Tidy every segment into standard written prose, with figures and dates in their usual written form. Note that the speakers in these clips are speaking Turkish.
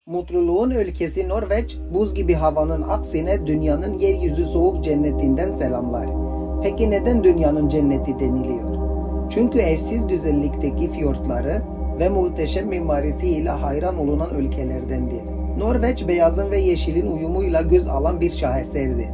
Mutluluğun ülkesi Norveç, buz gibi havanın aksine dünyanın yeryüzü soğuk cennetinden selamlar. Peki neden dünyanın cenneti deniliyor? Çünkü eşsiz güzellikteki fiyortları ve muhteşem mimarisiyle hayran olunan ülkelerdendir. Norveç, beyazın ve yeşilin uyumuyla göz alan bir şaheserdir.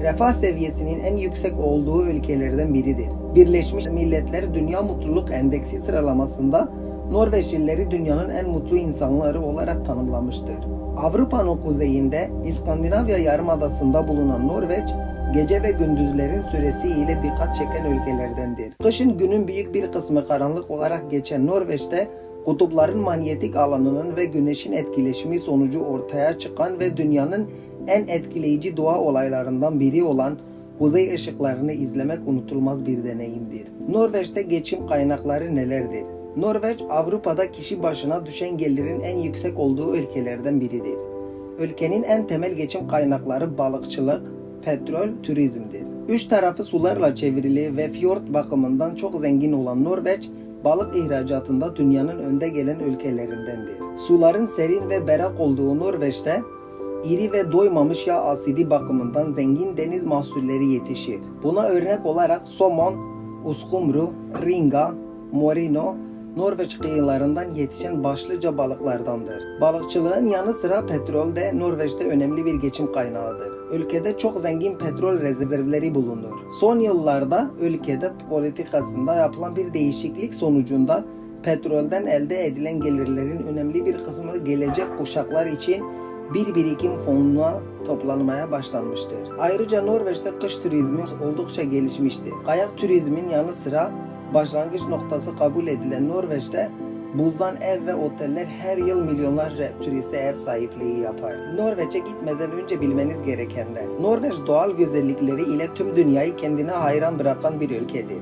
Refah seviyesinin en yüksek olduğu ülkelerden biridir. Birleşmiş Milletler Dünya Mutluluk Endeksi sıralamasında Norveçlileri dünyanın en mutlu insanları olarak tanımlamıştır. Avrupa'nın kuzeyinde İskandinavya Yarımadası'nda bulunan Norveç, gece ve gündüzlerin süresiyle dikkat çeken ülkelerdendir. Kışın günün büyük bir kısmı karanlık olarak geçen Norveç'te, kutupların manyetik alanının ve güneşin etkileşimi sonucu ortaya çıkan ve dünyanın en etkileyici doğa olaylarından biri olan kuzey ışıklarını izlemek unutulmaz bir deneyimdir. Norveç'te geçim kaynakları nelerdir? Norveç, Avrupa'da kişi başına düşen gelirin en yüksek olduğu ülkelerden biridir. Ülkenin en temel geçim kaynakları balıkçılık, petrol, turizmdir. Üç tarafı sularla çevrili ve fiyort bakımından çok zengin olan Norveç, balık ihracatında dünyanın önde gelen ülkelerindendir. Suların serin ve berrak olduğu Norveç'te, İri ve doymamış yağ asidi bakımından zengin deniz mahsulleri yetişir. Buna örnek olarak somon, uskumru, ringa, morino, Norveç kıyılarından yetişen başlıca balıklardandır. Balıkçılığın yanı sıra petrol de Norveç'te önemli bir geçim kaynağıdır. Ülkede çok zengin petrol rezervleri bulunur. Son yıllarda ülkede politikasında yapılan bir değişiklik sonucunda petrolden elde edilen gelirlerin önemli bir kısmı gelecek kuşaklar için bir birikim fonuna toplanmaya başlanmıştır. Ayrıca Norveç'te kış turizmi oldukça gelişmiştir. Kayak turizmin yanı sıra başlangıç noktası kabul edilen Norveç'te buzdan ev ve oteller her yıl milyonlarca turiste ev sahipliği yapar. Norveç'e gitmeden önce bilmeniz gerekenler: Norveç doğal güzellikleri ile tüm dünyayı kendine hayran bırakan bir ülkedir.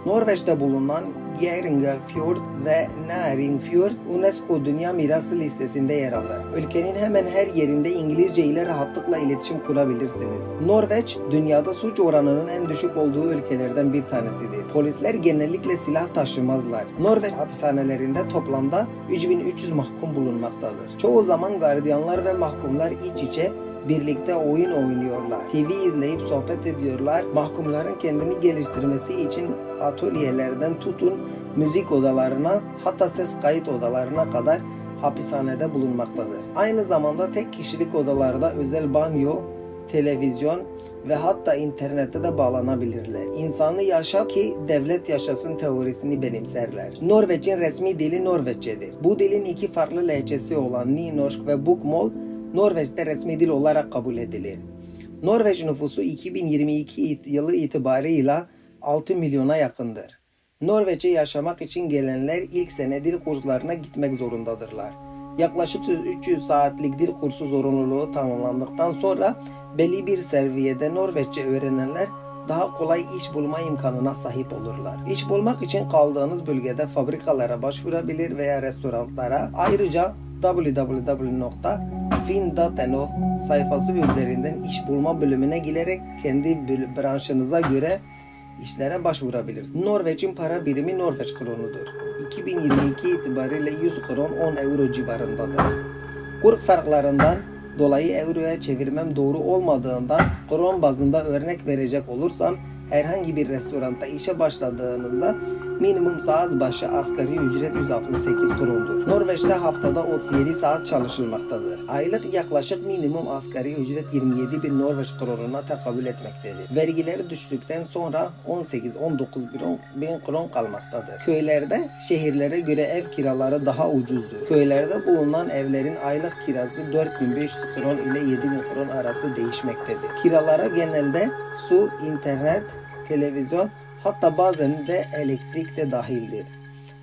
Norveç'te bulunan Gjerdingafjord ve Næringfjord UNESCO Dünya Mirası listesinde yer alır. Ülkenin hemen her yerinde İngilizce ile rahatlıkla iletişim kurabilirsiniz. Norveç, dünyada suç oranının en düşük olduğu ülkelerden bir tanesidir. Polisler genellikle silah taşımazlar. Norveç hapishanelerinde toplamda 3300 mahkum bulunmaktadır. Çoğu zaman gardiyanlar ve mahkumlar iç içe birlikte oyun oynuyorlar. TV izleyip sohbet ediyorlar. Mahkumların kendini geliştirmesi için atölyelerden tutun müzik odalarına, hatta ses kayıt odalarına kadar hapishanede bulunmaktadır. Aynı zamanda tek kişilik odalarda özel banyo, televizyon ve hatta internete de bağlanabilirler. İnsanı yaşat ki devlet yaşasın teorisini benimserler. Norveç'in resmi dili Norveççedir. Bu dilin iki farklı lehçesi olan Nynorsk ve Bokmål Norveç'te resmi dil olarak kabul edilir. Norveç nüfusu 2022 yılı itibarıyla 6 milyona yakındır. Norveç'e yaşamak için gelenler ilk sene dil kurslarına gitmek zorundadırlar. Yaklaşık 300 saatlik dil kursu zorunluluğu tamamlandıktan sonra belli bir seviyede Norveççe öğrenenler daha kolay iş bulma imkanına sahip olurlar. İş bulmak için kaldığınız bölgede fabrikalara başvurabilir veya restoranlara. Ayrıca www.finn.no sayfası üzerinden iş bulma bölümüne girerek kendi branşınıza göre işlere başvurabilirsiniz. Norveç'in para birimi Norveç kronudur. 2022 itibariyle 100 kron 10 euro civarındadır. Kur farklarından dolayı euroya çevirmem doğru olmadığından kron bazında örnek verecek olursam, herhangi bir restoranda işe başladığınızda minimum saat başı asgari ücret 168 krondur. Norveç'te haftada 37 saat çalışılmaktadır. Aylık yaklaşık minimum asgari ücret 27.000 Norveç kronuna tekabül etmektedir. Vergileri düştükten sonra 18-19 bin kron kalmaktadır. Köylerde şehirlere göre ev kiraları daha ucuzdur. Köylerde bulunan evlerin aylık kirası 4.500 kron ile 7.000 kron arası değişmektedir. Kiralara genelde su, internet, televizyon, hatta bazen de elektrik de dahildir.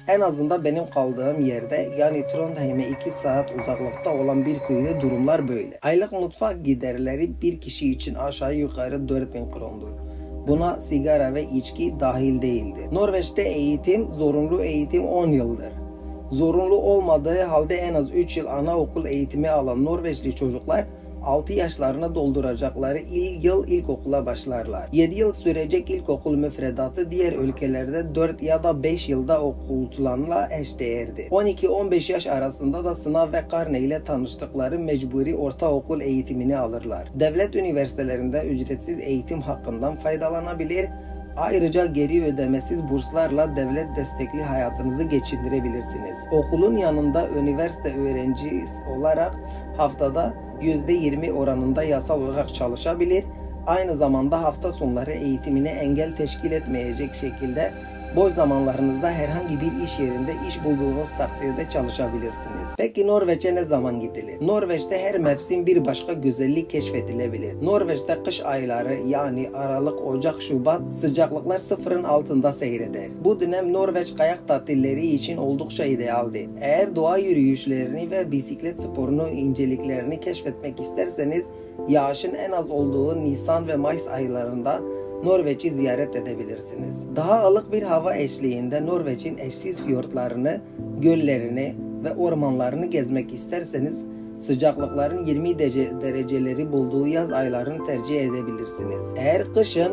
En azından benim kaldığım yerde, yani Trondheim'e 2 saat uzaklıkta olan bir köyde durumlar böyle. Aylık mutfak giderleri bir kişi için aşağı yukarı 4000 krondur. Buna sigara ve içki dahil değildir. Norveç'te zorunlu eğitim 10 yıldır. Zorunlu olmadığı halde en az 3 yıl anaokul eğitimi alan Norveçli çocuklar 6 yaşlarını dolduracakları yıl ilkokula başlarlar. 7 yıl sürecek ilkokul müfredatı diğer ülkelerde 4 ya da 5 yılda okutulanla eşdeğerdir. 12-15 yaş arasında da sınav ve karne ile tanıştıkları mecburi ortaokul eğitimini alırlar. Devlet üniversitelerinde ücretsiz eğitim hakkından faydalanabilir. Ayrıca geri ödemesiz burslarla devlet destekli hayatınızı geçindirebilirsiniz. Okulun yanında üniversite öğrencisi olarak haftada %20 oranında yasal olarak çalışabilir. Aynı zamanda hafta sonları eğitimine engel teşkil etmeyecek şekilde boş zamanlarınızda herhangi bir iş yerinde iş bulduğunuz takdirde çalışabilirsiniz. Peki Norveç'e ne zaman gidilir? Norveç'te her mevsim bir başka güzellik keşfedilebilir. Norveç'te kış ayları yani Aralık, Ocak, Şubat sıcaklıklar sıfırın altında seyreder. Bu dönem Norveç kayak tatilleri için oldukça idealdir. Eğer doğa yürüyüşlerini ve bisiklet sporunu inceliklerini keşfetmek isterseniz yağışın en az olduğu Nisan ve Mayıs aylarında Norveç'i ziyaret edebilirsiniz. Daha ılık bir hava eşliğinde Norveç'in eşsiz fiyortlarını, göllerini ve ormanlarını gezmek isterseniz sıcaklıkların 20 dereceleri bulduğu yaz aylarını tercih edebilirsiniz. Eğer kışın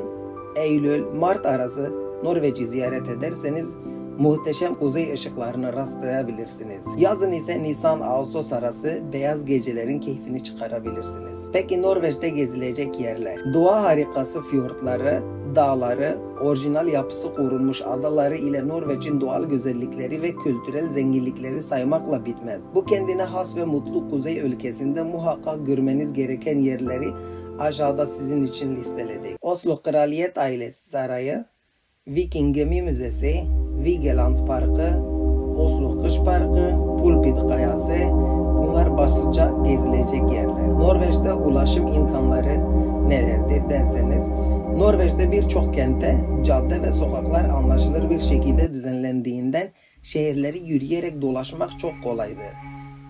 Eylül-Mart arası Norveç'i ziyaret ederseniz muhteşem kuzey ışıklarına rastlayabilirsiniz. Yazın ise Nisan-Ağustos arası beyaz gecelerin keyfini çıkarabilirsiniz. Peki Norveç'te gezilecek yerler. Doğa harikası fiyortları, dağları, orijinal yapısı korunmuş adaları ile Norveç'in doğal güzellikleri ve kültürel zenginlikleri saymakla bitmez. Bu kendine has ve mutlu kuzey ülkesinde muhakkak görmeniz gereken yerleri aşağıda sizin için listeledik. Oslo Kraliyet Ailesi Sarayı, Viking Gemi Müzesi, Vigeland Parkı, Oslo Kış Parkı, Pulpit Kayası, bunlar başlıca gezilecek yerler. Norveç'te ulaşım imkanları nelerdir derseniz, Norveç'te birçok kente cadde ve sokaklar anlaşılır bir şekilde düzenlendiğinden şehirleri yürüyerek dolaşmak çok kolaydır.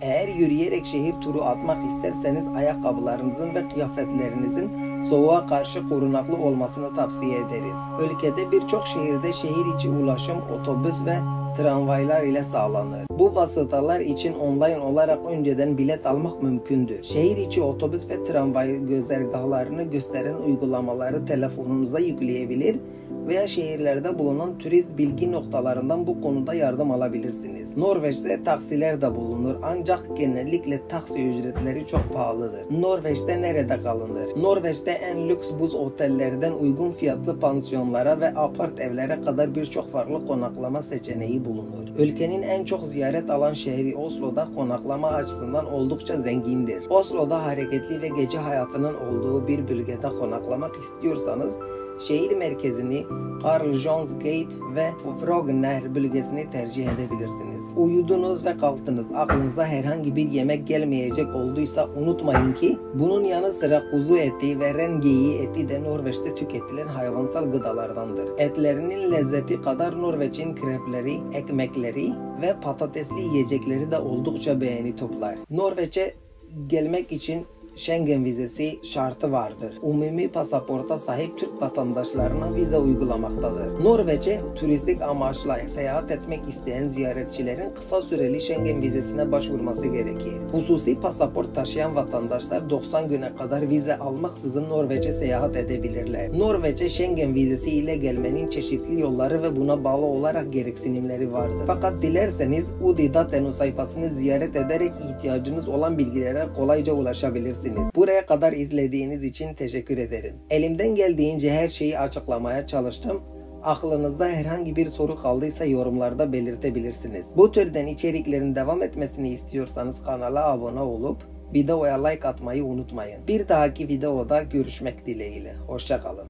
Eğer yürüyerek şehir turu atmak isterseniz ayakkabılarınızın ve kıyafetlerinizin soğuğa karşı korunaklı olmasını tavsiye ederiz. Ülkede birçok şehirde şehir içi ulaşım otobüs ve tramvaylar ile sağlanır. Bu vasıtalar için online olarak önceden bilet almak mümkündür. Şehir içi otobüs ve tramvay güzergahlarını gösteren uygulamaları telefonunuza yükleyebilir veya şehirlerde bulunan turist bilgi noktalarından bu konuda yardım alabilirsiniz. Norveç'te taksiler de bulunur ancak genellikle taksi ücretleri çok pahalıdır. Norveç'te nerede kalınır? Norveç'te en lüks buz otellerden uygun fiyatlı pansiyonlara ve apart evlere kadar birçok farklı konaklama seçeneği bulunur. Ülkenin en çok ziyaret alan şehri Oslo'da konaklama açısından oldukça zengindir. Oslo'da hareketli ve gece hayatının olduğu bir bölgede konaklamak istiyorsanız şehir merkezini Karl Johans Gate ve Frogner bölgesini tercih edebilirsiniz. Uyudunuz ve kalktınız. Aklınıza herhangi bir yemek gelmeyecek olduysa unutmayın ki bunun yanı sıra kuzu eti ve ren geyiği eti de Norveç'te tüketilen hayvansal gıdalardandır. Etlerinin lezzeti kadar Norveç'in krepleri, ekmekleri ve patatesli yiyecekleri de oldukça beğeni toplar. Norveç'e gelmek için Schengen vizesi şartı vardır. Umumi pasaporta sahip Türk vatandaşlarına vize uygulamaktadır. Norveç'e turistik amaçla seyahat etmek isteyen ziyaretçilerin kısa süreli Schengen vizesine başvurması gerekir. Hususi pasaport taşıyan vatandaşlar 90 güne kadar vize almaksızın Norveç'e seyahat edebilirler. Norveç'e Schengen vizesi ile gelmenin çeşitli yolları ve buna bağlı olarak gereksinimleri vardır. Fakat dilerseniz UDI.no sayfasını ziyaret ederek ihtiyacınız olan bilgilere kolayca ulaşabilirsiniz. Buraya kadar izlediğiniz için teşekkür ederim. Elimden geldiğince her şeyi açıklamaya çalıştım. Aklınızda herhangi bir soru kaldıysa yorumlarda belirtebilirsiniz. Bu türden içeriklerin devam etmesini istiyorsanız kanala abone olup videoya like atmayı unutmayın. Bir dahaki videoda görüşmek dileğiyle. Hoşça kalın.